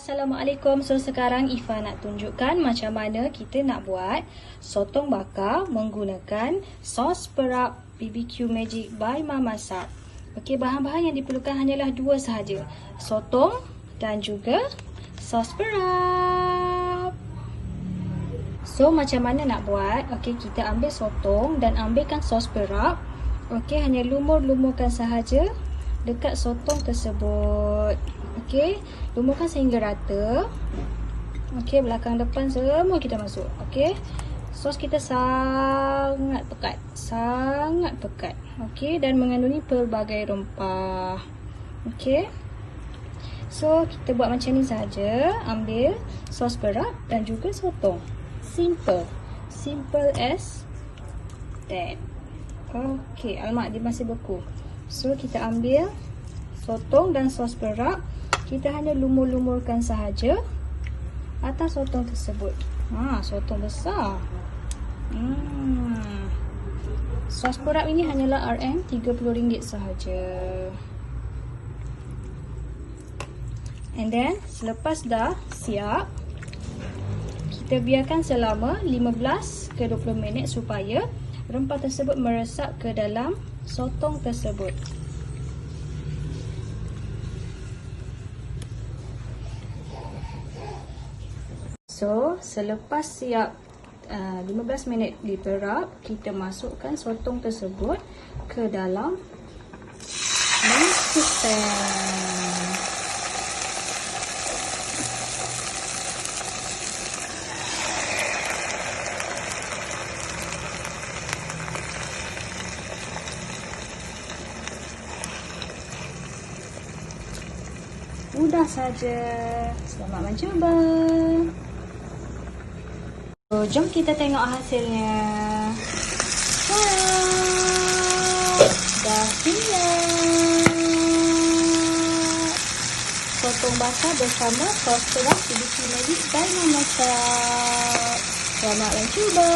Assalamualaikum. So sekarang Ifa nak tunjukkan macam mana kita nak buat sotong bakar menggunakan sos perap BBQ Magic by Mama Sap. Okey, bahan-bahan yang diperlukan hanyalah dua sahaja. Sotong dan juga sos perap. So macam mana nak buat? Okey, kita ambil sotong dan ambilkan sos perap. Okey, hanya lumur-lumurkan sahaja dekat sotong tersebut. Okey, lumurkan sehingga rata. Okey, belakang depan semua kita masuk. Okey, sos kita sangat pekat, sangat pekat. Okey, dan mengandungi pelbagai rempah. Okey, so kita buat macam ni saja. Ambil sos perap dan juga sotong. Simple, simple as that. Okey, alamak dia masih beku. So kita ambil sotong dan sos perap. Kita hanya lumur-lumurkan sahaja atas sotong tersebut. Sotong besar. Sos perap ini hanyalah RM30 sahaja. And then selepas dah siap, kita biarkan selama 15 ke 20 minit supaya rempah tersebut meresap ke dalam sotong tersebut. So, selepas siap 15 minit diperap, kita masukkan sotong tersebut ke dalam non-stick pan. Mudah saja. Selamat mencuba. So, jom kita tengok hasilnya. Dah siap. Sotong bakar bersama sos perap BBQ Magic by Mama Sap. Selamat mencuba.